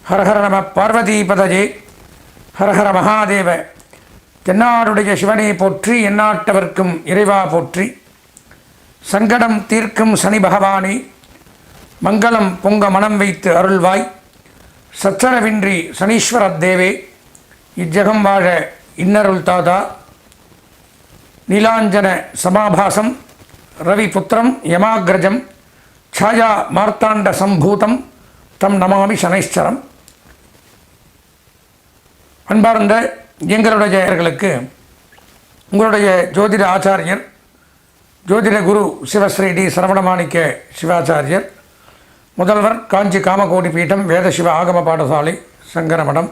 ஹரஹர நம பார்வதிபதஜே ஹரஹர மகாதேவ. தென்னாடுடைய சிவனை போற்றி, எந்நாட்டவர்க்கும் இறைவா போற்றி. சங்கடம் தீர்க்கும் சனி பகவானே, மங்களம் பொங்க மனம் வைத்து அருள்வாய். சச்சரவின்றி சனீஸ்வர தேவே, இஜ்ஜகம் வாழ இன்னருள் தாதா. நீலாஞ்சன சமாபாசம் ரவிபுத்திரம் யமாகிரஜம் ಛಾಯಾ மார்த்தாண்ட சம்பூதம் தம் நமாமி சனைஸ்வரம். அன்பார்ந்த எங்களுடையர்களுக்கு உங்களுடைய ஜோதிட ஆச்சாரியர் ஜோதிட குரு சிவஸ்ரீ டி சரவணமாணிக்க சிவாச்சாரியர், முதல்வர் காஞ்சி காமகோடி பீட்டம் வேதசிவ ஆகம பாடசாலை சங்கரமடம்.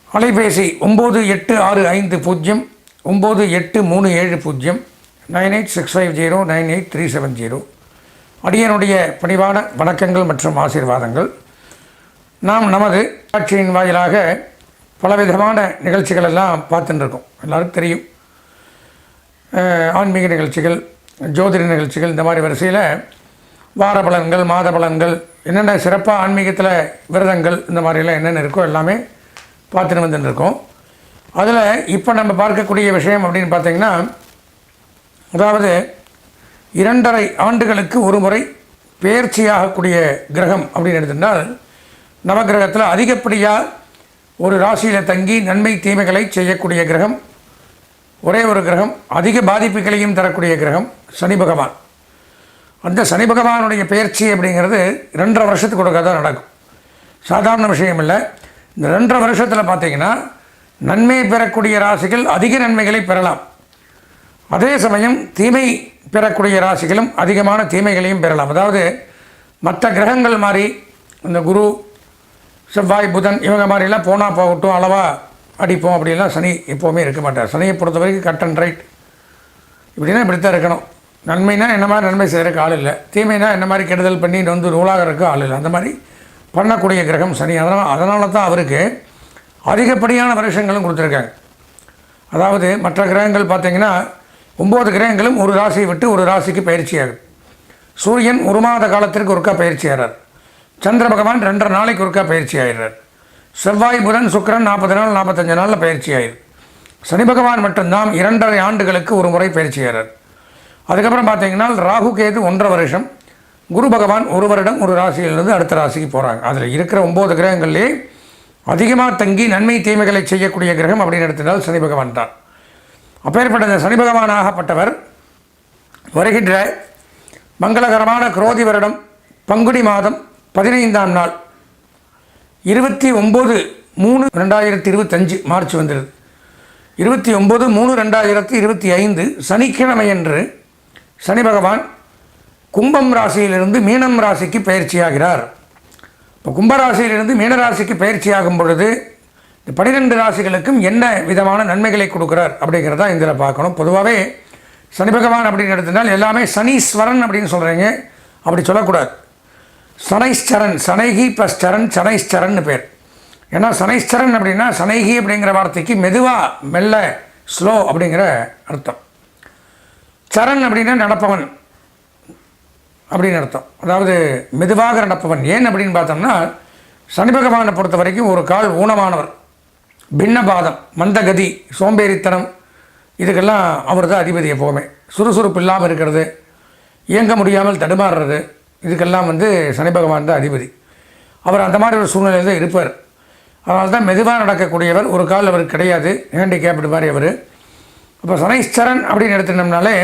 அலைபேசி 9865 98370 9865098370. அடியனுடைய பணிவான வணக்கங்கள் மற்றும் ஆசீர்வாதங்கள். நாம் நமது காட்சியின் வாயிலாக பலவிதமான நிகழ்ச்சிகள் எல்லாம் பார்த்துட்டு இருக்கோம். எல்லாருக்கும் தெரியும், ஆன்மீக நிகழ்ச்சிகள், ஜோதிட நிகழ்ச்சிகள், இந்த மாதிரி வரிசையில் வார பலன்கள், மாத பலன்கள், என்னென்ன சிறப்பாக ஆன்மீகத்தில் விரதங்கள், இந்த மாதிரிலாம் என்னென்ன இருக்கோ எல்லாமே பார்த்துட்டு வந்துட்டு இருக்கோம். அதில் இப்போ நம்ம பார்க்கக்கூடிய விஷயம் அப்படின்னு பார்த்திங்கன்னா, அதாவது 2.5 ஆண்டுகளுக்கு ஒரு முறை பெயர்ச்சியாகக்கூடிய கிரகம் அப்படின்னு எடுத்துட்டால், நவகிரகத்தில் அதிகப்படியாக ஒரு ராசியில் தங்கி நன்மை தீமைகளை செய்யக்கூடிய கிரகம், ஒரே ஒரு கிரகம், அதிக பாதிப்புகளையும் தரக்கூடிய கிரகம் சனி பகவான். அந்த சனி பகவானுடைய பெயர்ச்சி அப்படிங்கிறது 2.5 வருஷத்துக்கு ஒருக்கா தான் நடக்கும். சாதாரண விஷயம் இல்லை. இந்த 2.5 வருஷத்தில் பார்த்திங்கன்னா நன்மை பெறக்கூடிய ராசிகள் அதிக நன்மைகளை பெறலாம். அதே சமயம் தீமை பெறக்கூடிய ராசிகளும் அதிகமான தீமைகளையும் பெறலாம். அதாவது மற்ற கிரகங்கள் மாதிரி இந்த குரு, செவ்வாய், புதன் இவங்க மாதிரிலாம் போனால் போகட்டும், அளவாக அடிப்போம் அப்படிலாம் சனி எப்போவுமே இருக்க மாட்டார். சனியை பொறுத்த வரைக்கும் கட் அண்ட் ரைட், இப்படின்னா இப்படித்தான் இருக்கணும். நன்மைனா என்ன மாதிரி நன்மை செய்கிறதுக்கு ஆள் இல்லை, தீமைனா என்ன மாதிரி கெடுதல் பண்ணி வந்து நூலாகிறதுக்கு ஆள் இல்லை. அந்த மாதிரி பண்ணக்கூடிய கிரகம் சனி. அதனால தான் அவருக்கு அதிகப்படியான வருஷங்களும் கொடுத்துருக்காங்க. அதாவது மற்ற கிரகங்கள் பார்த்திங்கன்னா 9 கிரகங்களும் ஒரு ராசியை விட்டு ஒரு ராசிக்கு பயிற்சி ஆகும். சூரியன் 1 மாத காலத்திற்கு ஒருக்கா பயிற்சி ஆகிறார். சந்திர பகவான் 2.5 நாளைக்கு ஒருக்கா பயிற்சி ஆகிறார். செவ்வாய், புதன், சுக்கிரன் 40 நாள் 45 நாளில் பயிற்சி ஆயிரு. சனி பகவான் மட்டும்தான் 2.5 ஆண்டுகளுக்கு ஒரு முறை பயிற்சி ஆகிறார். அதுக்கப்புறம் பார்த்திங்கன்னா ராகு கேது 1.5 வருஷம், குரு பகவான் 1 வருடம் ஒரு ராசியிலிருந்து அடுத்த ராசிக்கு போகிறாங்க. அதில் இருக்கிற 9 கிரகங்கள்லேயே அதிகமாக தங்கி நன்மை தீமைகளை செய்யக்கூடிய கிரகம் அப்படின்னு எடுத்துட்டால் சனி பகவான் தான். அப்பேற்பட்ட இந்த சனி பகவானாகப்பட்டவர் வருகின்ற மங்களகரமான குரோதி வருடம் பங்குனி மாதம் 15ஆம் நாள் 29/3/2025 மார்ச் வந்துடுது. 29/3/2025 சனிக்கிழமையன்று சனி பகவான் கும்பம் ராசியிலிருந்து மீனம் ராசிக்கு பயிற்சியாகிறார். இப்போ கும்பராசியிலிருந்து மீனராசிக்கு பயிற்சியாகும் பொழுது இந்த 12 ராசிகளுக்கும் என்ன விதமான நன்மைகளை கொடுக்குறார் அப்படிங்கிறதா இதில் பார்க்கணும். பொதுவாகவே சனி பகவான் அப்படின்னு எடுத்துட்டால் எல்லாமே சனீஸ்வரன் அப்படின்னு சொல்கிறீங்க, அப்படி சொல்லக்கூடாது. சனைஸ்சரன், சனைகி ப்ளஸ் சரண், சனைஸ்சரன் பேர். ஏன்னா சனைஸ்சரன் அப்படின்னா சனைகி அப்படிங்கிற வார்த்தைக்கு மெதுவாக, மெல்ல, ஸ்லோ அப்படிங்கிற அர்த்தம். சரண் அப்படின்னா நடப்பவன் அப்படின்னு அர்த்தம், அதாவது மெதுவாக நடப்பவன். ஏன் அப்படின்னு பார்த்தோம்னா சனி பகவானை பொறுத்த வரைக்கும் ஒரு கால் ஊனமானவர், பின்னபாதம், மந்தகதி, சோம்பேறித்தனம், இதுக்கெல்லாம் அவர் தான் அதிபதி. எப்போவுமே சுறுசுறுப்பு இல்லாமல் இருக்கிறது, இயங்க முடியாமல் தடுமாறுறது, இதுக்கெல்லாம் சனி பகவான் தான் அதிபதி. அவர் அந்த மாதிரி ஒரு சூழ்நிலையில் தான் இருப்பார். அதனால தான் மெதுவாக நடக்கக்கூடியவர். ஒரு கால் அவருக்கு கிடையாது, ஹேண்டிகேப்டு மாதிரி அவர். அப்போ சனைஸ்சரன் அப்படின்னு எடுத்துட்டோம்னாலே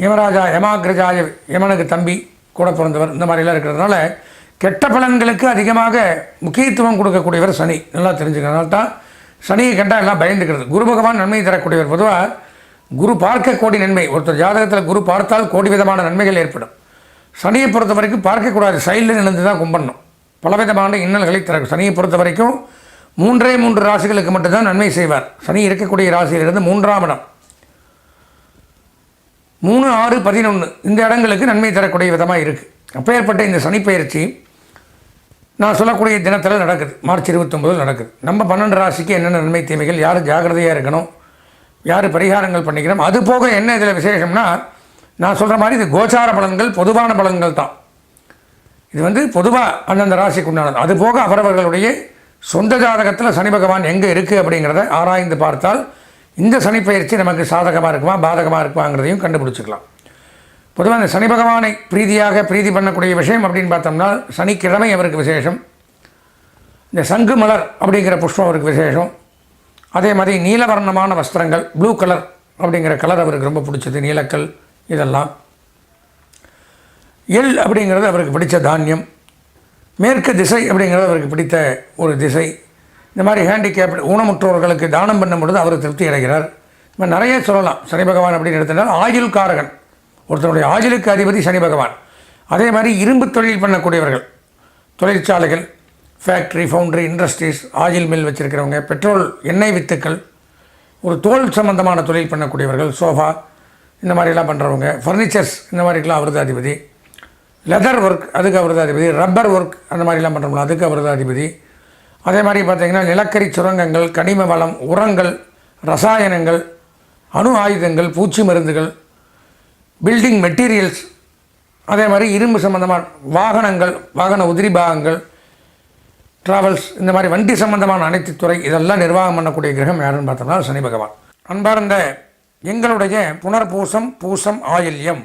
யமராஜா, யமாகிரஜாய, யமனுக்கு தம்பி, கூட பிறந்தவர், இந்த மாதிரிலாம் இருக்கிறதுனால கெட்ட பலன்களுக்கு அதிகமாக முக்கியத்துவம் கொடுக்கக்கூடியவர் சனி. நல்லா தெரிஞ்சுக்கிறதுனால தான் சனியை கண்டால் எல்லாம் பயந்துக்கிறது. குரு பகவான் நன்மை தரக்கூடியவர். பொதுவாக குரு பார்க்க கோடி நன்மை. ஒருத்தர் ஜாதகத்தில் குரு பார்த்தால் கோடி விதமான நன்மைகள் ஏற்படும். சனியை பொறுத்த வரைக்கும் பார்க்கக்கூடாது, சைடில் நின்று தான் கும்பிடணும். பலவிதமான இன்னல்களை தர சனியை பொறுத்த வரைக்கும் 3 ராசிகளுக்கு மட்டும்தான் நன்மை செய்வார். சனி இருக்கக்கூடிய ராசியிலிருந்து 3ஆம் இடம் 3, 6, 11 இந்த இடங்களுக்கு நன்மை தரக்கூடிய விதமாக இருக்குது. அப்பேற்பட்ட இந்த சனி பயிற்சி நான் சொல்லக்கூடிய தினத்தில் நடக்குது. மார்ச் 29 நடக்குது. நம்ம 12 ராசிக்கு என்னென்ன நன்மை தீமைகள், யார் ஜாகிரதையாக இருக்கணும், யார் பரிகாரங்கள் பண்ணிக்கிறோம், அது போக என்ன இதில் விசேஷம்னா, நான் சொல்கிற மாதிரி இது கோச்சார பலன்கள், பொதுவான பலன்கள் தான். இது பொதுவாக அந்தந்த ராசிக்கு உண்டானது. அதுபோக அவரவர்களுடைய சொந்த ஜாதகத்தில் சனி பகவான் எங்கே இருக்குது அப்படிங்கிறத ஆராய்ந்து பார்த்தால் இந்த சனிப்பெயர்ச்சி நமக்கு சாதகமாக இருக்குமா பாதகமாக இருக்குமாங்கிறதையும் கண்டுபிடிச்சிக்கலாம். பொதுவாக இந்த சனி பகவானை பிரீதி பண்ணக்கூடிய விஷயம் அப்படின்னு பார்த்தோம்னா சனிக்கிழமை அவருக்கு விசேஷம். இந்த சங்கு மலர் அப்படிங்கிற புஷ்பம் அவருக்கு விசேஷம். அதே மாதிரி நீலவர்ணமான வஸ்திரங்கள், ப்ளூ கலர் அப்படிங்கிற கலர் அவருக்கு ரொம்ப பிடிச்சது, நீலக்கல் இதெல்லாம். எள் அப்படிங்கிறது அவருக்கு பிடித்த தானியம். மேற்கு திசை அப்படிங்கிறது அவருக்கு பிடித்த ஒரு திசை. இந்த மாதிரி ஹேண்டிகேப்டு ஊனமுற்றோர்களுக்கு தானம் பண்ணும் பொழுது அவர் திருப்தி அடைகிறார். இந்த மாதிரி நிறைய சொல்லலாம். சனி பகவான் அப்படின்னு எடுத்துட்டால் ஆயுள் காரகன், ஒருத்தருடைய ஆயுளுக்கு அதிபதி சனி பகவான். அதே மாதிரி இரும்பு தொழில் பண்ணக்கூடியவர்கள், தொழிற்சாலைகள், factory, foundry, industries, oil mill வச்சுருக்கிறவங்க, பெட்ரோல் எண்ணெய் வித்துக்கள், ஒரு தோல் சம்பந்தமான தொழில் பண்ணக்கூடியவர்கள், சோஃபா இந்த மாதிரிலாம் பண்ணுறவங்க, ஃபர்னிச்சர்ஸ் இந்த மாதிரிக்கெலாம் அவர் தான் அதிபதி. லெதர் ஒர்க் அதுக்கு அவர் தான் அதிபதி. ரப்பர் ஒர்க் அந்த மாதிரிலாம் பண்ணுறோம்ல அதுக்கு அவர் தான் அதிபதி. அதே மாதிரி பார்த்திங்கன்னா நிலக்கரி சுரங்கங்கள், கனிம வளம், உரங்கள், ரசாயனங்கள், அணு ஆயுதங்கள், பூச்சி மருந்துகள், பில்டிங் மெட்டீரியல்ஸ், அதே மாதிரி இரும்பு சம்பந்தமான வாகனங்கள், வாகன உதிரி பாகங்கள், ட்ராவல்ஸ், இந்த மாதிரி வண்டி சம்பந்தமான அனைத்து துறை இதெல்லாம் நிர்வாகம் பண்ணக்கூடிய கிரகம் யாருன்னு பார்த்தோம்னா சனி பகவான். அன்பார்ந்த எங்களுடைய புனர்பூசம், பூசம், ஆயில்யம்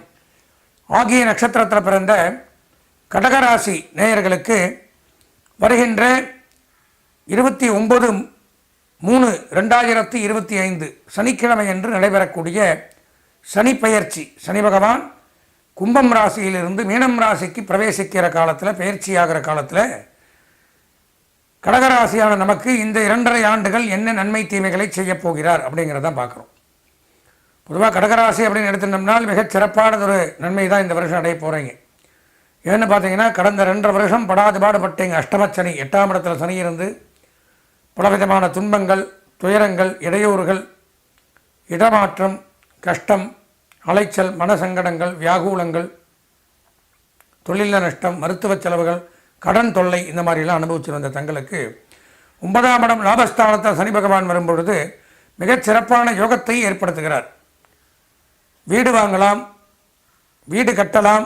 ஆகிய நட்சத்திரத்தில் பிறந்த கடகராசி நேயர்களுக்கு வருகின்ற 29/3/2025 சனிக்கிழமை என்று நடைபெறக்கூடிய சனிப்பெயர்ச்சி, சனி பகவான் கும்பம் ராசியிலிருந்து மீனம் ராசிக்கு பிரவேசிக்கிற காலத்தில், பயிற்சியாகிற காலத்தில் கடகராசியான நமக்கு இந்த 2.5 ஆண்டுகள் என்ன நன்மை தீமைகளை செய்யப் போகிறார் அப்படிங்கிறதான் பார்க்குறோம். பொதுவாக கடகராசி அப்படின்னு எடுத்துட்டோம்னால் மிகச் சிறப்பானதொரு நன்மை தான் இந்த வருஷம் அடைய போகிறீங்க. ஏன்னு பார்த்தீங்கன்னா கடந்த 2.5 வருஷம் படாது பாடுபட்டீங்க. அஷ்டமச்சனி, 8ஆம் இடத்துல சனி இருந்து பலவிதமான துன்பங்கள், துயரங்கள், இடையூறுகள், இடமாற்றம், கஷ்டம், அலைச்சல், மனசங்கடங்கள், வியாகுலங்கள், தொழில நஷ்டம், மருத்துவ செலவுகள், கடன் தொல்லை இந்த மாதிரிலாம் அனுபவிச்சு வந்த தங்களுக்கு 9ஆம் இடம் லாபஸ்தானத்தில் சனி பகவான் வரும்பொழுது மிகச் சிறப்பான யோகத்தை ஏற்படுத்துகிறார். வீடு வாங்கலாம், வீடு கட்டலாம்,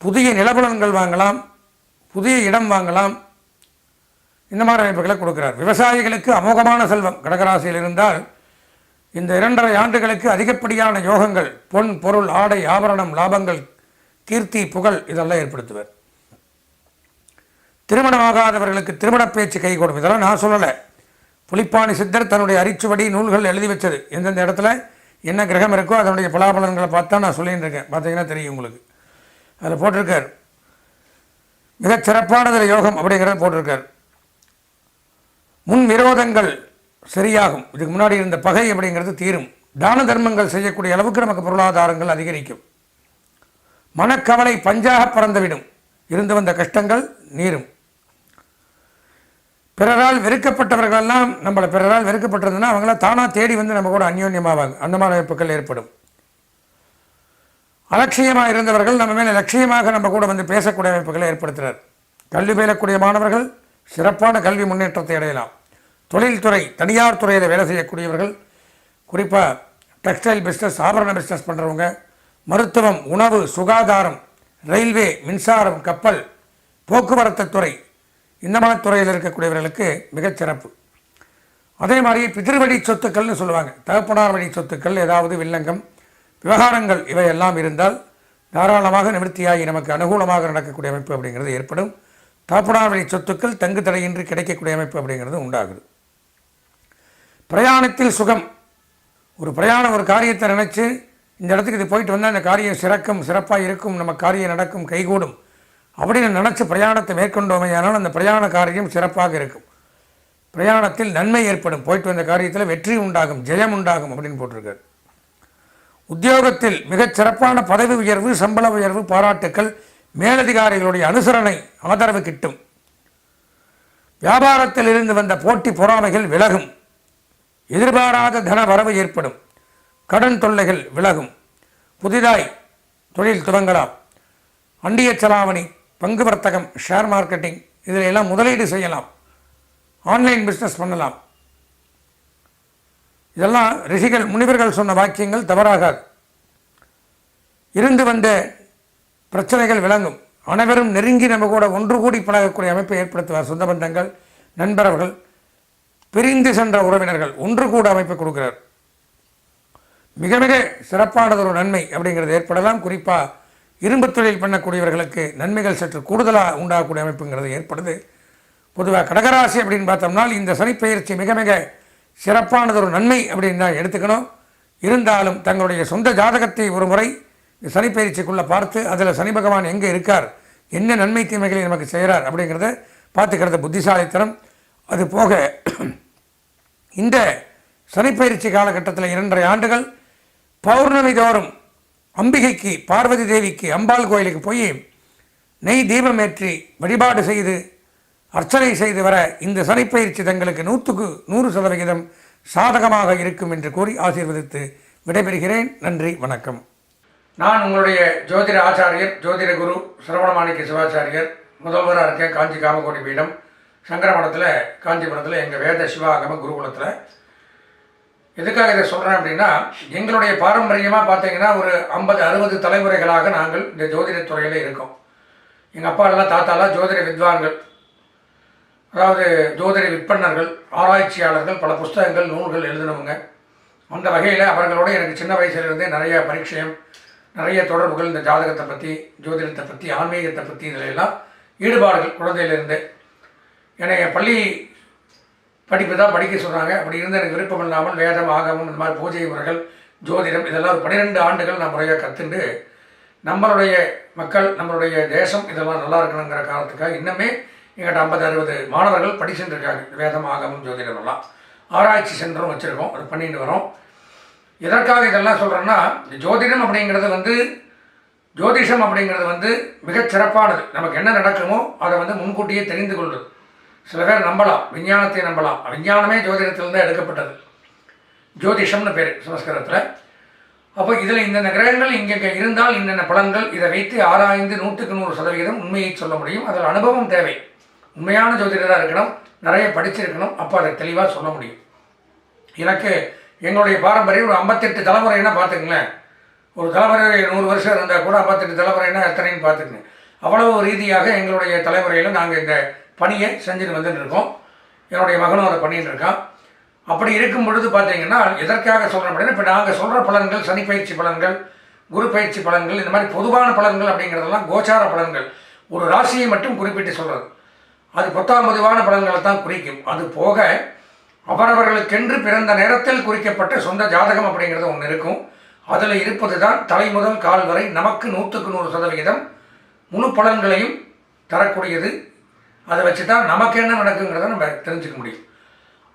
புதிய நிலபுலன்கள் வாங்கலாம், புதிய இடம் வாங்கலாம், இந்த மாதிரி அமைப்புகளை கொடுக்கிறார். விவசாயிகளுக்கு அமோகமான செல்வம் கடகராசியில் இருந்தால் இந்த 2.5 ஆண்டுகளுக்கு அதிகப்படியான யோகங்கள், பொன், பொருள், ஆடை, ஆபரணம், லாபங்கள், கீர்த்தி, புகழ் இதெல்லாம் ஏற்படுத்துவார். திருமணமாகாதவர்களுக்கு திருமண பேச்சு கைகூடும். இதெல்லாம் நான் சொல்லலை, புலிப்பாணி சித்தர் தன்னுடைய அரிச்சுவடி நூல்கள் எழுதி வச்சது. எந்தெந்த இடத்துல என்ன கிரகம் இருக்கோ அதனுடைய பலாபலன்களை பார்த்தா நான் சொல்லின்னு இருக்கேன். பார்த்தீங்கன்னா தெரியும் உங்களுக்கு. அதில் போட்டிருக்கார் மிகச் சிறப்பானதில் யோகம் அப்படிங்கிறத போட்டிருக்கார். முன் விரோதங்கள் சரியாகும், இதுக்கு முன்னாடி இருந்த பகை அப்படிங்கிறது தீரும், தான தர்மங்கள் செய்யக்கூடிய அளவுக்கு நமக்கு பொருளாதாரங்கள் அதிகரிக்கும், மனக்கவலை பஞ்சாக பறந்துவிடும், இருந்து வந்த கஷ்டங்கள் நீரும். பிறரால் வெறுக்கப்பட்டவர்களெல்லாம் நம்மளை பிறரால் வெறுக்கப்பட்டிருந்ததுன்னா அவங்களாம் தானாக தேடி வந்து நம்ம கூட அந்யோன்யமாவாங்க. அந்த மாதிரி வாய்ப்புகள் ஏற்படும். அலட்சியமாக இருந்தவர்கள் நம்ம மேலே லட்சியமாக நம்ம கூட வந்து பேசக்கூடிய வாய்ப்புகளை ஏற்படுத்துகிறார். கல்வி பயிலக்கூடிய மாணவர்கள் சிறப்பான கல்வி முன்னேற்றத்தை அடையலாம். தொழில்துறை, தனியார் துறையில் வேலை செய்யக்கூடியவர்கள், குறிப்பாக டெக்ஸ்டைல் பிஸ்னஸ், ஆபரண பிஸ்னஸ் பண்ணுறவங்க, மருத்துவம், உணவு, சுகாதாரம், ரயில்வே, மின்சாரம், கப்பல், போக்குவரத்து துறை, இந்த மாதிரி துறையில் இருக்கக்கூடியவர்களுக்கு மிகச்சிறப்பு. அதே மாதிரி பிதிர்வழி சொத்துக்கள்னு சொல்லுவாங்க. தகப்பனார் வழி சொத்துக்கள், ஏதாவது வில்லங்கம், விவகாரங்கள் இவையெல்லாம் இருந்தால் தாராளமாக நிவர்த்தியாகி நமக்கு அனுகூலமாக நடக்கக்கூடிய அமைப்பு அப்படிங்கிறது ஏற்படும். தகப்பனார் வழி சொத்துக்கள் தங்கு தடையின்றி கிடைக்கக்கூடிய அமைப்பு அப்படிங்கிறது உண்டாகுது. பிரயாணத்தில் சுகம். ஒரு பிரயாணம், ஒரு காரியத்தை நினச்சி இந்த இடத்துக்கு இது போயிட்டு வந்தால் இந்த காரியம் சிறக்கும், சிறப்பாக இருக்கும், நம்ம காரியம் நடக்கும், கைகூடும் அப்படின்னு நினச்சி பிரயாணத்தை மேற்கொண்டோமையானால் அந்த பிரயாண காரியம் சிறப்பாக இருக்கும். பிரயாணத்தில் நன்மை ஏற்படும், போயிட்டு வந்த காரியத்தில் வெற்றி உண்டாகும், ஜெயம் உண்டாகும் அப்படின்னு போட்டிருக்காரு. உத்தியோகத்தில் மிகச் சிறப்பான பதவி உயர்வு, சம்பள உயர்வு, பாராட்டுக்கள், மேலதிகாரிகளுடைய அனுசரணை, ஆதரவு கிட்டும். வியாபாரத்தில் இருந்து வந்த போட்டி பொறாமைகள் விலகும். எதிர்பாராத தன வரவு ஏற்படும். கடன் தொல்லைகள் விலகும். புதிதாய் தொழில் துவங்கலாம். அண்டிய செலாவணி, பங்கு வர்த்தகம், ஷேர் மார்க்கெட்டிங் இதில் எல்லாம் முதலீடு செய்யலாம். ஆன்லைன் பிஸ்னஸ் பண்ணலாம். இதெல்லாம் ரிஷிகள், முனிவர்கள் சொன்ன வாக்கியங்கள் தவறாகாது. இருந்து வந்த பிரச்சனைகள் விளங்கும். அனைவரும் நெருங்கி நம்ம கூட ஒன்று கூடி பழகக்கூடிய அமைப்பை ஏற்படுத்துவார். சொந்த பந்தங்கள், நண்பர்கள், பிரிந்து சென்ற உறவினர்கள் ஒன்று கூட அமைப்பை கொடுக்கிறார். மிக மிக சிறப்பானது ஒரு நன்மை அப்படிங்கிறது ஏற்படலாம். குறிப்பாக இரும்பு தொழில் பண்ணக்கூடியவர்களுக்கு நன்மைகள் சற்று கூடுதலாக உண்டாகக்கூடிய அமைப்புங்கிறது ஏற்படுது. பொதுவாக கடகராசி அப்படின்னு பார்த்தோம்னா இந்த சனிப்பெயர்ச்சி மிக மிக சிறப்பானது ஒரு நன்மை அப்படின்னு தான் எடுத்துக்கணும். இருந்தாலும் தங்களுடைய சொந்த ஜாதகத்தை ஒரு முறை இந்த சனிப்பெயர்ச்சிக்குள்ளே பார்த்து அதில் சனி பகவான் எங்கே இருக்கார், என்ன நன்மை தீமைகளை நமக்கு செய்கிறார் அப்படிங்கிறத பார்த்துக்கிறது புத்திசாலித்தனம். அது போக இந்த சனிப்பெயர்ச்சி காலகட்டத்தில் 2.5 ஆண்டுகள் பௌர்ணமி தோறும் அம்பிகைக்கு, பார்வதி தேவிக்கு, அம்பாள் கோயிலுக்கு போய் நெய் தீபம் ஏற்றி வழிபாடு செய்து அர்ச்சனை செய்து வர இந்த சனிப்பெயர்ச்சி தங்களுக்கு 100% சாதகமாக இருக்கும் என்று கூறி ஆசீர்வதித்து விடைபெறுகிறேன். நன்றி, வணக்கம். நான் உங்களுடைய ஜோதிட ஆச்சாரியர், ஜோதிட குரு சரவணமாணிக்க சிவாச்சாரியர். முதல்வராக இருக்கேன் காஞ்சி காமகோடி பீடம் சங்கரமடத்தில், காஞ்சிபுரத்தில், எங்கள் வேத சிவாகம குருகுலத்தில். எதுக்காக இதை சொல்கிறேன் அப்படின்னா, எங்களுடைய பாரம்பரியமாக பார்த்தீங்கன்னா ஒரு 50-60 தலைமுறைகளாக நாங்கள் இந்த ஜோதிடத்துறையில் இருக்கோம். எங்கள் அப்பா எல்லாம், தாத்தாலாம் ஜோதிட வித்வான்கள், அதாவது ஜோதிட விற்பனர்கள், ஆராய்ச்சியாளர்கள், பல புஸ்தகங்கள், நூல்கள் எழுதினவங்க. அந்த வகையில் அவர்களோட எனக்கு சின்ன வயசுலேருந்தே நிறைய பரிச்சயம், நிறைய தொடர்புகள், இந்த ஜாதகத்தை பற்றி, ஜோதிடத்தை பற்றி, ஆன்மீகத்தை பற்றி இதில் எல்லாம் ஈடுபாடுகள் குழந்தையிலேருந்து. ஏன்னா என் பள்ளி படிப்பு தான் படிக்க சொல்கிறாங்க. அப்படி இருந்து எனக்கு விருப்பம் இல்லாமல் வேதம், ஆகமம், இந்த மாதிரி பூஜை முறைகள், ஜோதிடம் இதெல்லாம் ஒரு 12 ஆண்டுகள் நான் முறையாக கற்றுண்டு நம்மளுடைய மக்கள், நம்மளுடைய தேசம் இதெல்லாம் நல்லா இருக்கணுங்கிற காரணத்துக்காக இன்னுமே எங்கிட்ட 50-60 மாணவர்கள் படிச்சுட்டு இருக்காங்க. வேதம், ஆகமம், ஜோதிடம் எல்லாம் ஆராய்ச்சி சென்டரும் வச்சுருக்கோம், அது பண்ணிட்டு வரோம். எதற்காக இதெல்லாம் சொல்கிறேன்னா, ஜோதிடம் அப்படிங்கிறது ஜோதிஷம் அப்படிங்கிறது மிகச் சிறப்பானது. நமக்கு என்ன நடக்குமோ அதை முன்கூட்டியே தெரிந்து கொள்வது. சில பேர் நம்பலாம், விஞ்ஞானத்தை நம்பலாம். விஞ்ஞானமே ஜோதிடத்திலிருந்து எடுக்கப்பட்டது. ஜோதிஷம்னு பேர் சமஸ்கிருதத்தில். அப்போ இதில் இந்தந்த கிரகங்கள் இங்கே இருந்தால் இன்னென்ன பலன்கள், இதை வைத்து ஆராய்ந்து 100% உண்மையை சொல்ல முடியும். அதில் அனுபவம் தேவை. உண்மையான ஜோதிடராக இருக்கணும், நிறைய படிச்சிருக்கணும், அப்போ அதை தெளிவாக சொல்ல முடியும். எனக்கு எங்களுடைய பாரம்பரியம் ஒரு 58 தலைமுறைன்னா பார்த்துக்குங்களேன். ஒரு தலைமுறை 100 வருஷம் இருந்தால் கூட 58 தலைமுறைன்னா எத்தனைன்னு பார்த்துக்குங்க. அவ்வளவு ரீதியாக எங்களுடைய தலைமுறையில் நாங்கள் இந்த பணியை செஞ்சுட்டு வந்துட்டு இருக்கோம். என்னுடைய மகனும் அதை பண்ணிகிட்டு இருக்கான். அப்படி இருக்கும் பொழுது பார்த்தீங்கன்னா, எதற்காக சொல்கிறேன் அப்படின்னா, இப்போ நாங்கள் சொல்கிற பலன்கள், சனி பயிற்சி பலன்கள், குரு பயிற்சி பலன்கள், இந்த மாதிரி பொதுவான பலன்கள் அப்படிங்கிறதெல்லாம் கோச்சார பலன்கள், ஒரு ராசியை மட்டும் குறிப்பிட்டு சொல்கிறது. அது 10ஆம் பொதுவான பலன்களை தான் குறிக்கும். அது போக அவரவர்களுக்கென்று பிறந்த நேரத்தில் குறிக்கப்பட்ட சொந்த ஜாதகம் அப்படிங்கிறது ஒன்று இருக்கும். அதில் இருப்பது தான் தலை முதல் கால் வரை நமக்கு 100% முழு பலன்களையும் தரக்கூடியது. அதை வச்சு தான் நமக்கு என்ன நடக்குங்கிறத நம்ம தெரிஞ்சுக்க முடியும்.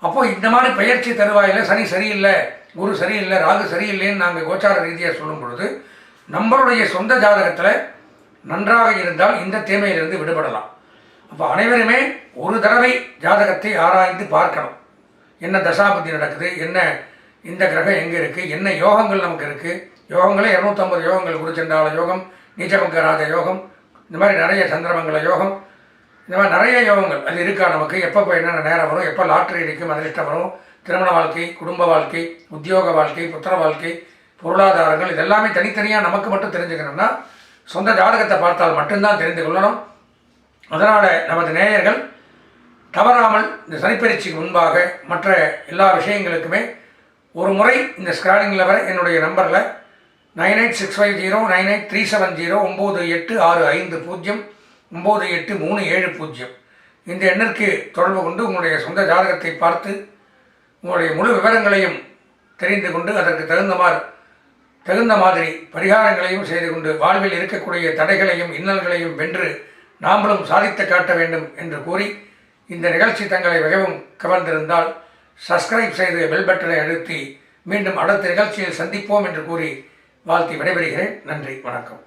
அப்போது இந்த மாதிரி பயிற்சி தருவாயில் சனி சரியில்லை, குரு சரியில்லை, ராகு சரியில்லைன்னு நாங்கள் கோச்சார ரீதியாக சொல்லும் பொழுது நம்மளுடைய சொந்த ஜாதகத்தில் நன்றாக இருந்தால் இந்த தீமையிலிருந்து விடுபடலாம். அப்போ அனைவருமே ஒரு தடவை ஜாதகத்தை ஆராய்ந்து பார்க்கணும். என்ன தசாபதி நடக்குது, என்ன இந்த கிரகம் எங்கே இருக்குது, என்ன யோகங்கள் நமக்கு இருக்குது. யோகங்களே 250 யோகங்கள், குருச்சண்டால யோகம், நீச்சமங்கராஜ யோகம், இந்த மாதிரி நிறைய சந்திரமங்கல யோகம், இந்த மாதிரி நிறைய யோகங்கள் அது இருக்கா நமக்கு. எப்போ என்னென்ன நேரம் வரும், எப்போ லாட்ரி அடிக்கும், அதிர்ஷ்டம் வரும், திருமண வாழ்க்கை, குடும்ப வாழ்க்கை, உத்தியோக வாழ்க்கை, புத்திர வாழ்க்கை, பொருளாதாரங்கள், இதெல்லாமே தனித்தனியாக நமக்கு மட்டும் தெரிஞ்சுக்கணும்னா சொந்த ஜாதகத்தை பார்த்தால் மட்டும்தான் தெரிந்து கொள்ளணும். அதனால் நமது நேயர்கள் தவறாமல் இந்த சனிப்பெயர்ச்சிக்கு முன்பாக மற்ற எல்லா விஷயங்களுக்குமே ஒரு முறை இந்த ஸ்க்ராலிங்கில் வர என்னுடைய நம்பரில் 9865098370 983650 இந்த எண்ணிற்கு தொடர்பு கொண்டு உங்களுடைய சொந்த ஜாதகத்தை பார்த்து உங்களுடைய முழு விவரங்களையும் தெரிந்து கொண்டு அதற்கு தகுந்த மாதிரி பரிகாரங்களையும் செய்து கொண்டு வாழ்வில் இருக்கக்கூடிய தடைகளையும் இன்னல்களையும் வென்று நாமளும் சாதித்து காட்ட வேண்டும் என்று கூறி, இந்த நிகழ்ச்சி தங்களை மிகவும் கவர்ந்திருந்தால் சப்ஸ்கிரைப் செய்து பெல் பட்டனை அழுத்தி மீண்டும் அடுத்த நிகழ்ச்சியில் சந்திப்போம் என்று கூறி வாழ்த்தி விடைபெறுகிறேன். நன்றி, வணக்கம்.